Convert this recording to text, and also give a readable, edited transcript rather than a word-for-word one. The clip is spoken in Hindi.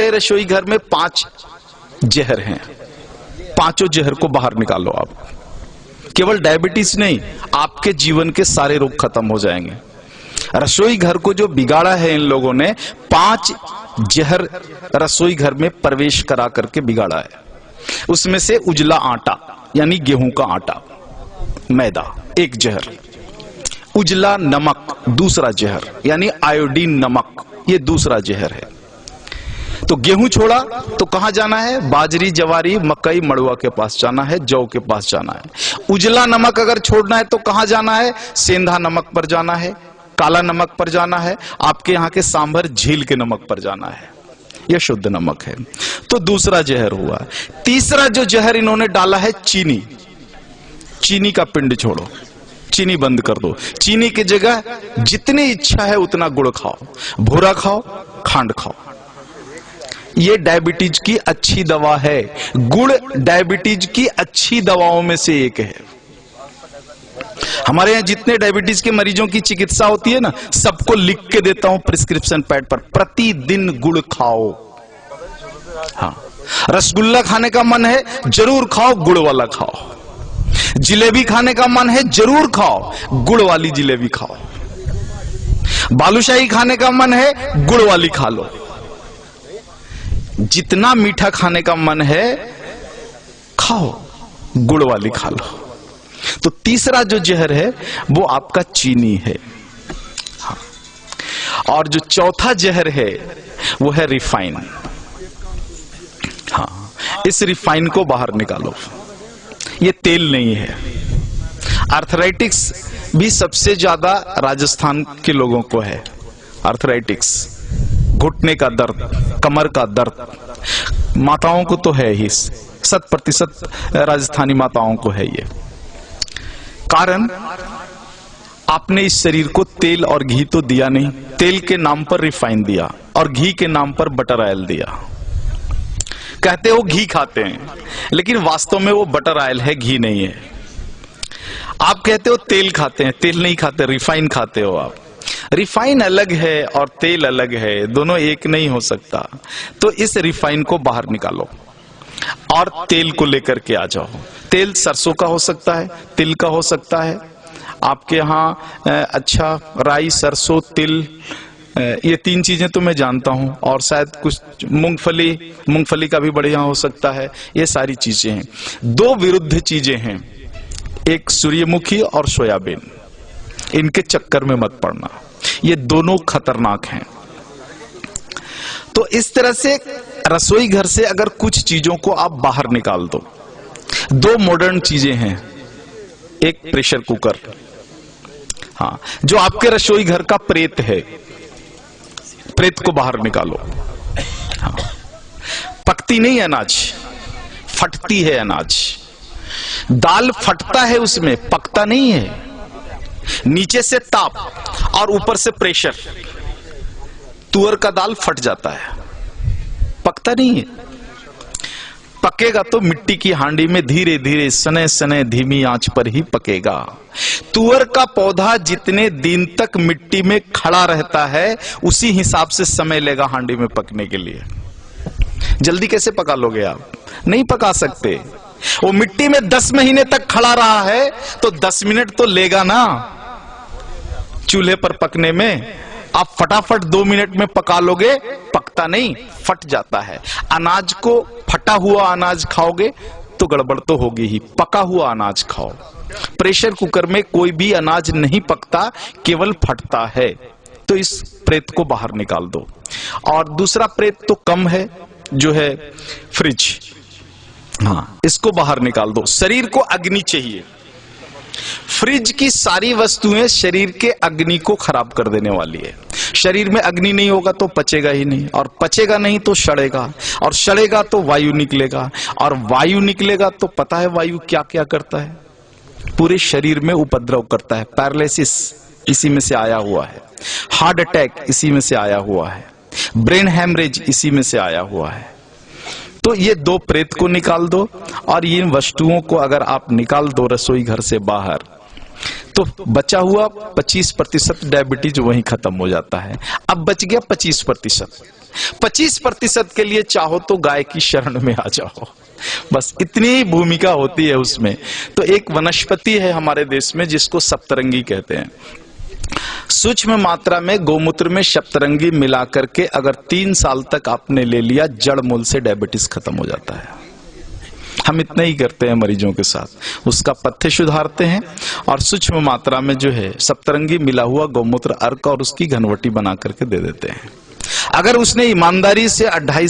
हमारे रसोई घर में 5 जहर हैं। पांचों जहर को बाहर निकालो आप। केवल डायबिटीज नहीं, आपके जीवन के सारे रोग खत्म हो जाएंगे। रसोई घर को जो बिगाड़ा है इन लोगों ने, 5 जहर रसोई घर में प्रवेश करा करके बिगाड़ा है। उसमें से उजला आटा यानी गेहूं का आटा, मैदा एक जहर, उजला नमक दूसरा जहर यानी आयोडीन नमक, ये दूसरा जहर है। तो गेहूं छोड़ा तो कहां जाना है? बाजरी, जवारी, मकई, मड़ुआ के पास जाना है, जौ के पास जाना है। उजला नमक अगर छोड़ना है तो कहां जाना है? सेंधा नमक पर जाना है, काला नमक पर जाना है, आपके यहां के सांभर झील के नमक पर जाना है। यह शुद्ध नमक है। तो दूसरा जहर हुआ। तीसरा जो जहर इन्होंने डाला है चीनी। चीनी का पिंड छोड़ो, चीनी बंद कर दो। चीनी की जगह जितनी इच्छा है उतना गुड़ खाओ, भूरा खाओ, खांड खाओ। ये डायबिटीज की अच्छी दवा है। गुड़ डायबिटीज की अच्छी दवाओं में से एक है। हमारे यहां जितने डायबिटीज के मरीजों की चिकित्सा होती है ना, सबको लिख के देता हूं प्रिस्क्रिप्शन पैड पर, प्रतिदिन गुड़ खाओ। हाँ, रसगुल्ला खाने का मन है जरूर खाओ, गुड़ वाला खाओ। जिलेबी खाने का मन है जरूर खाओ, गुड़ वाली जिलेबी खाओ। बालूशाही खाने का मन है, गुड़ वाली खा लो। जितना मीठा खाने का मन है खाओ, गुड़ वाली खा लो। तो तीसरा जो जहर है वो आपका चीनी है। हाँ। और जो चौथा जहर है वो है रिफाइन। हाँ, इस रिफाइन को बाहर निकालो। ये तेल नहीं है। आर्थराइटिक्स भी सबसे ज्यादा राजस्थान के लोगों को है। आर्थराइटिक्स, घुटने का दर्द, कमर का दर्द, माताओं को तो है ही, 100% राजस्थानी माताओं को है ये। कारण आपने इस शरीर को तेल और घी तो दिया नहीं, तेल के नाम पर रिफाइन दिया और घी के नाम पर बटर ऑयल दिया। कहते हो घी खाते हैं, लेकिन वास्तव में वो बटर ऑयल है, घी नहीं है। आप कहते हो तेल खाते हैं, तेल नहीं खाते, रिफाइन खाते हो आप। रिफाइन अलग है और तेल अलग है, दोनों एक नहीं हो सकता। तो इस रिफाइन को बाहर निकालो और तेल को लेकर के आ जाओ। तेल सरसों का हो सकता है, तिल का हो सकता है, आपके यहाँ अच्छा राई, सरसों, तिल, ये 3 चीजें तो मैं जानता हूं, और शायद कुछ मूंगफली का भी बढ़िया हो सकता है। ये सारी चीजें हैं। 2 विरुद्ध चीजें हैं, एक सूर्यमुखी और सोयाबीन। इनके चक्कर में मत पड़ना, ये दोनों खतरनाक हैं। तो इस तरह से रसोई घर से अगर कुछ चीजों को आप बाहर निकाल दो। 2 मॉडर्न चीजें हैं, एक प्रेशर कुकर, हाँ, जो आपके रसोई घर का प्रेत है, प्रेत को बाहर निकालो। हाँ, पकती नहीं अनाज, फटती है अनाज। दाल फटता है उसमें, पकता नहीं है। नीचे से ताप और ऊपर से प्रेशर, तुअर का दाल फट जाता है, पकता नहीं है। पकेगा तो मिट्टी की हांडी में धीरे धीरे सने सने धीमी आंच पर ही पकेगा। तुअर का पौधा जितने दिन तक मिट्टी में खड़ा रहता है उसी हिसाब से समय लेगा हांडी में पकने के लिए। जल्दी कैसे पका लोगे आप? नहीं पका सकते। वो मिट्टी में 10 महीने तक खड़ा रहा है तो 10 मिनट तो लेगा ना चूल्हे पर पकने में। आप फटाफट 2 मिनट में पका लोगे, पकता नहीं, फट जाता है। अनाज को फटा हुआ अनाज खाओगे तो गड़बड़ तो होगी ही, पका हुआ अनाज खाओ। प्रेशर कुकर में कोई भी अनाज नहीं पकता, केवल फटता है। तो इस प्रेत को बाहर निकाल दो। और दूसरा प्रेत तो कम है, जो है फ्रिज, हाँ, इसको बाहर निकाल दो। शरीर को अग्नि चाहिए। फ्रिज की सारी वस्तुएं शरीर के अग्नि को खराब कर देने वाली है। शरीर में अग्नि नहीं होगा तो पचेगा ही नहीं, और पचेगा नहीं तो सड़ेगा, और सड़ेगा तो वायु निकलेगा, और वायु निकलेगा तो पता है वायु क्या क्या करता है? पूरे शरीर में उपद्रव करता है। पैरालिसिस इसी में से आया हुआ है, हार्ट अटैक इसी में से आया हुआ है, ब्रेन हैमरेज इसी में से आया हुआ है। तो ये 2 प्रेत को निकाल दो, और इन वस्तुओं को अगर आप निकाल दो रसोई घर से बाहर, तो बचा हुआ 25% डायबिटीज वहीं खत्म हो जाता है। अब बच गया 25%। 25% के लिए चाहो तो गाय की शरण में आ जाओ। बस इतनी भूमिका होती है उसमें। तो एक वनस्पति है हमारे देश में जिसको सप्तरंगी कहते हैं। सूक्ष्म मात्रा में गोमूत्र में सप्तरंगी मिला करके अगर 3 साल तक आपने ले लिया, जड़ मूल से डायबिटीज खत्म हो जाता है। हम इतना ही करते हैं मरीजों के साथ, उसका पथ्य सुधारते हैं और सूक्ष्म मात्रा में जो है सप्तरंगी मिला हुआ गोमूत्र अर्क और उसकी घनवटी बना करके दे देते हैं। अगर उसने ईमानदारी से 2.5